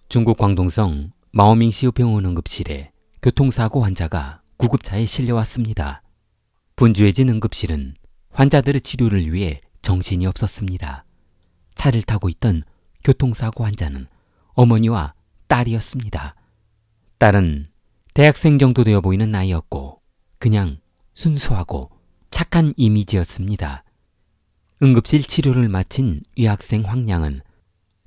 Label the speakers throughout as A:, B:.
A: 중국 광동성 마오밍시우 병원 응급실에 교통사고 환자가 구급차에 실려왔습니다. 분주해진 응급실은 환자들의 치료를 위해 정신이 없었습니다. 차를 타고 있던 교통사고 환자는 어머니와 딸이었습니다. 딸은 대학생 정도 되어 보이는 나이였고 그냥 순수하고 착한 이미지였습니다. 응급실 치료를 마친 의학생 황량은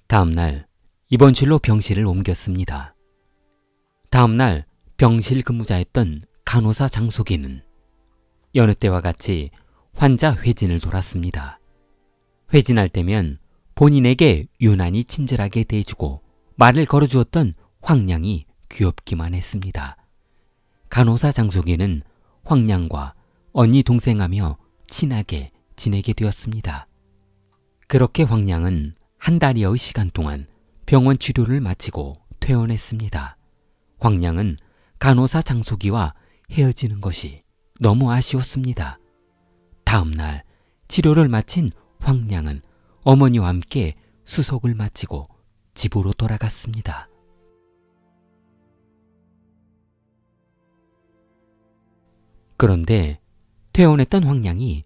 A: 다음날 입원실로 병실을 옮겼습니다. 다음날 병실 근무자였던 간호사 장숙이는 여느 때와 같이 환자 회진을 돌았습니다. 회진할 때면 본인에게 유난히 친절하게 대해주고 말을 걸어주었던 황량이 귀엽기만 했습니다. 간호사 장숙이는 황량과 언니 동생하며 친하게 지내게 되었습니다. 그렇게 황량은 한 달여의 시간 동안 병원 치료를 마치고 퇴원했습니다. 황량은 간호사 장숙이와 헤어지는 것이 너무 아쉬웠습니다. 다음 날 치료를 마친 황량은 어머니와 함께 수속을 마치고 집으로 돌아갔습니다. 그런데 퇴원했던 황량이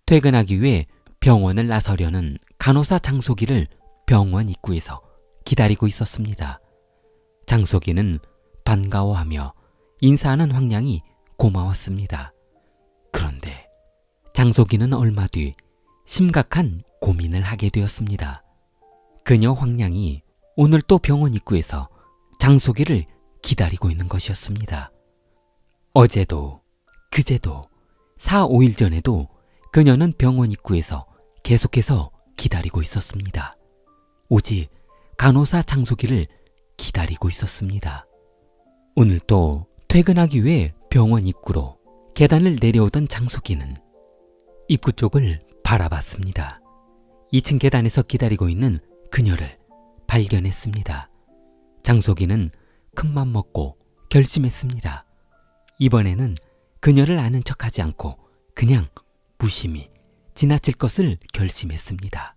A: 퇴근하기 위해 병원을 나서려는 간호사 장숙이를 병원 입구에서 기다리고 있었습니다. 장숙이는 반가워하며 인사하는 황량이 고마웠습니다. 그런데 장숙이는 얼마 뒤 심각한 고민을 하게 되었습니다. 그녀 황량이 오늘 또 병원 입구에서 장숙이를 기다리고 있는 것이었습니다. 어제도 그제도 4, 5일 전에도 그녀는 병원 입구에서 계속해서 기다리고 있었습니다. 오직 간호사 장숙이를 기다리고 있었습니다. 오늘 또 퇴근하기 위해 병원 입구로 계단을 내려오던 장숙이는 입구 쪽을 바라봤습니다. 2층 계단에서 기다리고 있는 그녀를 발견했습니다. 장숙이는 큰맘 먹고 결심했습니다. 이번에는 그녀를 아는 척하지 않고 그냥 무심히 지나칠 것을 결심했습니다.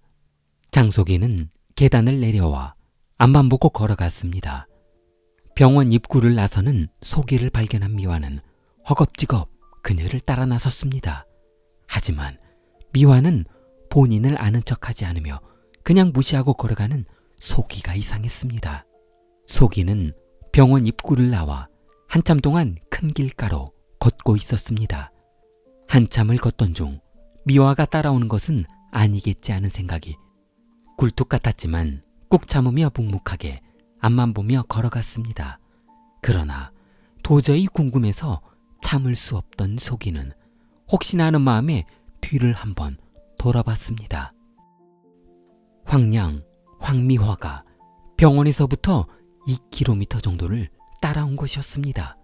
A: 장숙이는 계단을 내려와 앞만 보고 걸어갔습니다. 병원 입구를 나서는 소기를 발견한 미화는 허겁지겁 그녀를 따라 나섰습니다. 하지만 미화는 본인을 아는 척하지 않으며 그냥 무시하고 걸어가는 소기가 이상했습니다. 소기는 병원 입구를 나와 한참 동안 큰 길가로 걷고 있었습니다. 한참을 걷던 중 미화가 따라오는 것은 아니겠지 하는 생각이 굴뚝 같았지만 꾹 참으며 묵묵하게 앞만 보며 걸어갔습니다. 그러나 도저히 궁금해서 참을 수 없던 소기는 혹시나 하는 마음에 뒤를 한번 돌아봤습니다. 황량, 황미화가 병원에서부터 2km 정도를 따라온 것이었습니다.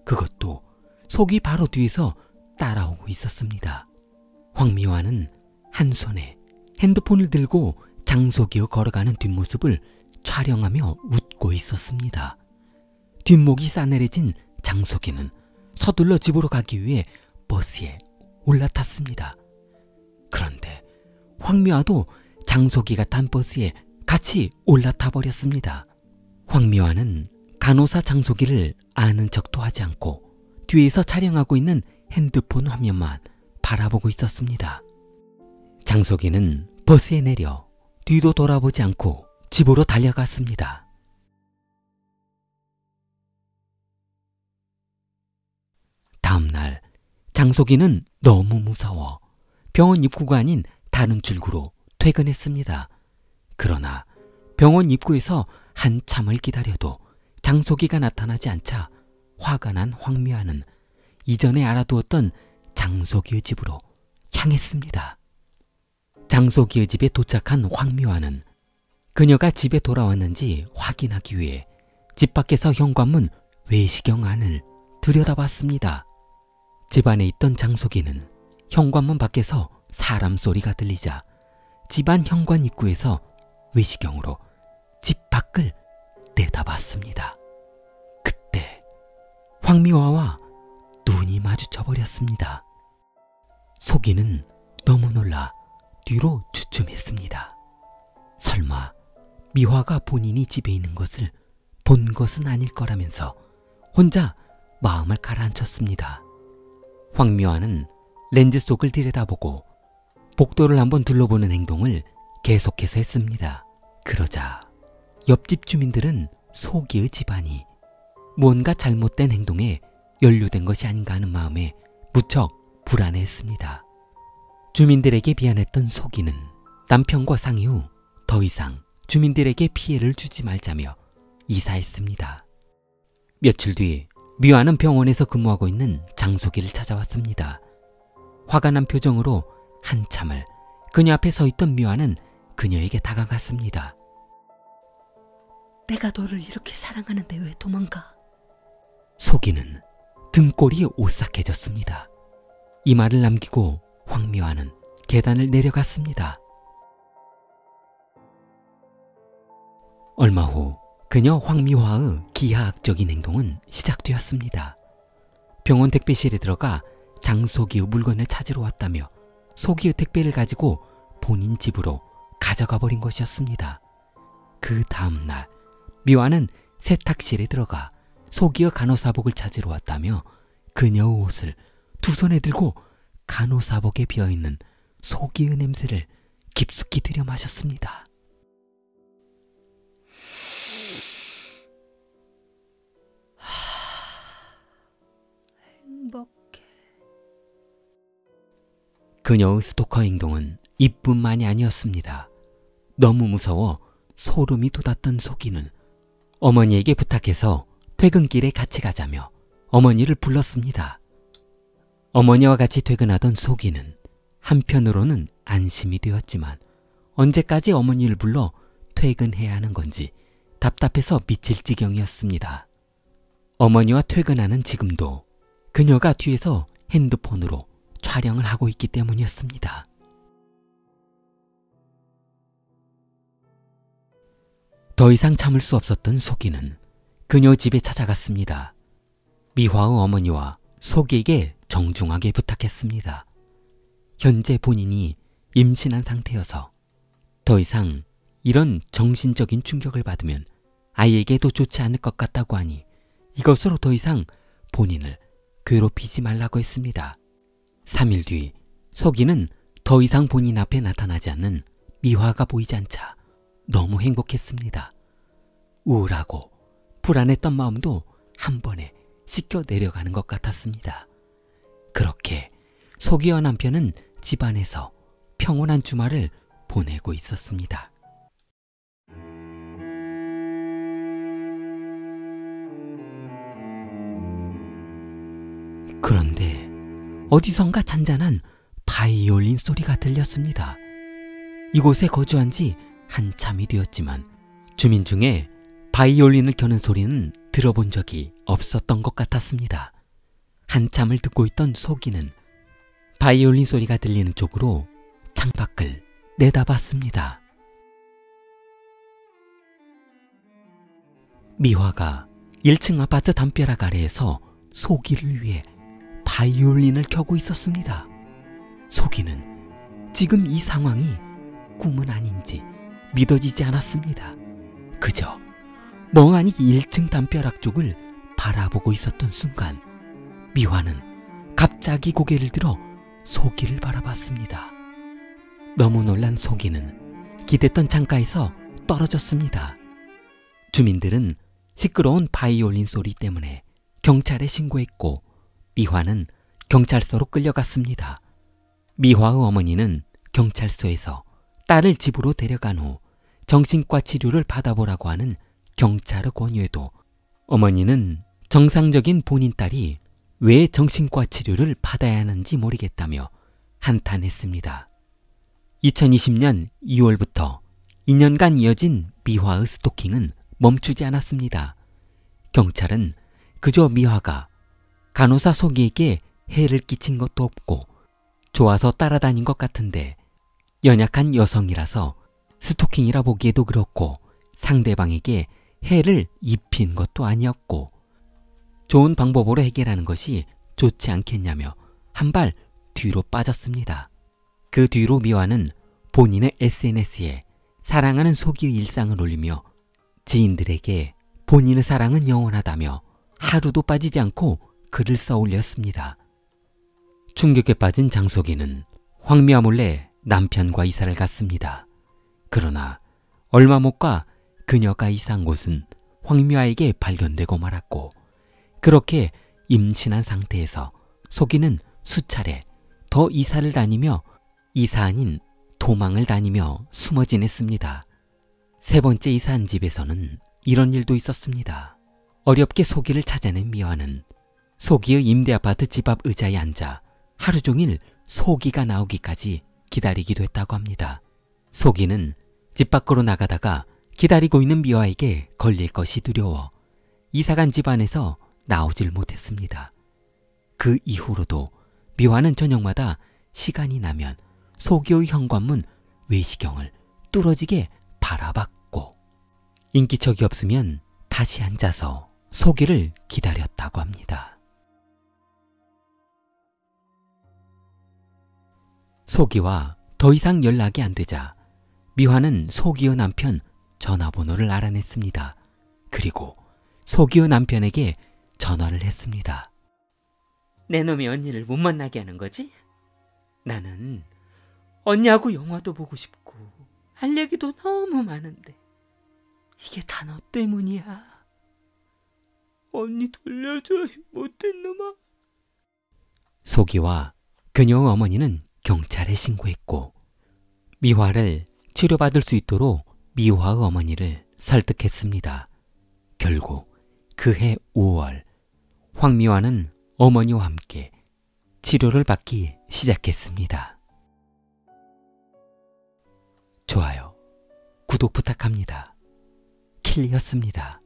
A: 그것도 속이 바로 뒤에서 따라오고 있었습니다. 황미화는 한 손에 핸드폰을 들고 장속이어 걸어가는 뒷모습을 촬영하며 웃고 있었습니다. 뒷목이 싸늘해진 장속이는 서둘러 집으로 가기 위해 버스에 올라탔습니다. 그런데 황미화도 장속이가 탄 버스에 같이 올라타 버렸습니다. 황미화는 간호사 장속이를 아는 척도 하지 않고 뒤에서 촬영하고 있는 핸드폰 화면만 바라보고 있었습니다. 장속이는 버스에 내려 뒤도 돌아보지 않고 집으로 달려갔습니다. 다음날 장속이는 너무 무서워 병원 입구가 아닌 다른 출구로 퇴근했습니다. 그러나 병원 입구에서 한참을 기다려도 장속이가 나타나지 않자 화가 난 황미화는 이전에 알아두었던 장속이의 집으로 향했습니다. 장속이의 집에 도착한 황미화는 그녀가 집에 돌아왔는지 확인하기 위해 집 밖에서 현관문 외시경 안을 들여다봤습니다. 집 안에 있던 장속이는 현관문 밖에서 사람 소리가 들리자 집안 현관 입구에서 외시경으로 집 밖을 내다봤습니다. 그때 황미화와 눈이 마주쳐버렸습니다. 속이는 너무 놀라 뒤로 주춤했습니다. 설마 미화가 본인이 집에 있는 것을 본 것은 아닐 거라면서 혼자 마음을 가라앉혔습니다. 황미화는 렌즈 속을 들여다보고 복도를 한번 둘러보는 행동을 계속해서 했습니다. 그러자 옆집 주민들은 소기의 집안이 무언가 잘못된 행동에 연루된 것이 아닌가 하는 마음에 무척 불안해했습니다. 주민들에게 미안했던 소기는 남편과 상의 후 더 이상 주민들에게 피해를 주지 말자며 이사했습니다. 며칠 뒤 미화는 병원에서 근무하고 있는 장소기를 찾아왔습니다. 화가 난 표정으로 한참을 그녀 앞에 서 있던 미화는 그녀에게 다가갔습니다.
B: 내가 너를 이렇게 사랑하는데 왜 도망가?
A: 소기는 등골이 오싹해졌습니다. 이 말을 남기고 황미화는 계단을 내려갔습니다. 얼마 후 그녀 황미화의 기하학적인 행동은 시작되었습니다. 병원 택배실에 들어가 장소기의 물건을 찾으러 왔다며 소기의 택배를 가지고 본인 집으로 가져가 버린 것이었습니다. 그 다음 날 미화는 세탁실에 들어가 소기의 간호사복을 찾으러 왔다며 그녀의 옷을 두 손에 들고 간호사복에 비어있는 소기의 냄새를 깊숙이 들여 마셨습니다.
B: 행복해.
A: 그녀의 스토커 행동은 이뿐만이 아니었습니다. 너무 무서워 소름이 돋았던 소기는 어머니에게 부탁해서 퇴근길에 같이 가자며 어머니를 불렀습니다. 어머니와 같이 퇴근하던 소기는 한편으로는 안심이 되었지만 언제까지 어머니를 불러 퇴근해야 하는 건지 답답해서 미칠 지경이었습니다. 어머니와 퇴근하는 지금도 그녀가 뒤에서 핸드폰으로 촬영을 하고 있기 때문이었습니다. 더 이상 참을 수 없었던 소기는 그녀 집에 찾아갔습니다. 미화의 어머니와 소기에게 정중하게 부탁했습니다. 현재 본인이 임신한 상태여서 더 이상 이런 정신적인 충격을 받으면 아이에게도 좋지 않을 것 같다고 하니 이것으로 더 이상 본인을 괴롭히지 말라고 했습니다. 3일 뒤 소기는 더 이상 본인 앞에 나타나지 않는 미화가 보이지 않자 너무 행복했습니다. 우울하고 불안했던 마음도 한 번에 씻겨 내려가는 것 같았습니다. 그렇게 소기와 남편은 집안에서 평온한 주말을 보내고 있었습니다. 그런데 어디선가 잔잔한 바이올린 소리가 들렸습니다. 이곳에 거주한 지 한참이 되었지만 주민 중에 바이올린을 켜는 소리는 들어본 적이 없었던 것 같았습니다. 한참을 듣고 있던 소기는 바이올린 소리가 들리는 쪽으로 창밖을 내다봤습니다. 미화가 1층 아파트 담벼락 아래에서 소기를 위해 바이올린을 켜고 있었습니다. 소기는 지금 이 상황이 꿈은 아닌지 믿어지지 않았습니다. 그저 멍하니 1층 담벼락 쪽을 바라보고 있었던 순간 미화는 갑자기 고개를 들어 소기를 바라봤습니다. 너무 놀란 소기는 기댔던 창가에서 떨어졌습니다. 주민들은 시끄러운 바이올린 소리 때문에 경찰에 신고했고 미화는 경찰서로 끌려갔습니다. 미화의 어머니는 경찰서에서 딸을 집으로 데려간 후 정신과 치료를 받아보라고 하는 경찰의 권유에도 어머니는 정상적인 본인 딸이 왜 정신과 치료를 받아야 하는지 모르겠다며 한탄했습니다. 2020년 2월부터 2년간 이어진 미화의 스토킹은 멈추지 않았습니다. 경찰은 그저 미화가 간호사 소기에게 해를 끼친 것도 없고 좋아서 따라다닌 것 같은데 연약한 여성이라서 스토킹이라 보기에도 그렇고 상대방에게 해를 입힌 것도 아니었고 좋은 방법으로 해결하는 것이 좋지 않겠냐며 한 발 뒤로 빠졌습니다. 그 뒤로 미화는 본인의 SNS에 사랑하는 소기의 일상을 올리며 지인들에게 본인의 사랑은 영원하다며 하루도 빠지지 않고 글을 써올렸습니다. 충격에 빠진 장석이는 황미화 몰래 남편과 이사를 갔습니다. 그러나 얼마 못 가 그녀가 이사한 곳은 황미화에게 발견되고 말았고, 그렇게 임신한 상태에서 속이는 수차례 더 이사를 다니며 이사 아닌 도망을 다니며 숨어 지냈습니다. 세 번째 이사한 집에서는 이런 일도 있었습니다. 어렵게 속이를 찾아낸 미화는 속이의 임대아파트 집 앞 의자에 앉아 하루 종일 속이가 나오기까지 기다리기도 했다고 합니다. 속이는 집 밖으로 나가다가 기다리고 있는 미화에게 걸릴 것이 두려워 이사간 집 안에서 나오질 못했습니다. 그 이후로도 미화는 저녁마다 시간이 나면 속이의 현관문 외시경을 뚫어지게 바라봤고, 인기척이 없으면 다시 앉아서 속이를 기다렸다고 합니다. 속이와 더 이상 연락이 안 되자 미화는 속이의 남편 전화번호를 알아냈습니다. 그리고 속이의 남편에게 전화를 했습니다.
B: 내 놈이 언니를 못 만나게 하는 거지? 나는 언니하고 영화도 보고 싶고 할 얘기도 너무 많은데 이게 다 너 때문이야. 언니 돌려줘, 못된 놈아.
A: 속이와 그녀의 어머니는 경찰에 신고했고, 미화를 치료받을 수 있도록 미화의 어머니를 설득했습니다. 결국 그해 5월 황미화는 어머니와 함께 치료를 받기 시작했습니다. 좋아요, 구독 부탁합니다. 킬리였습니다.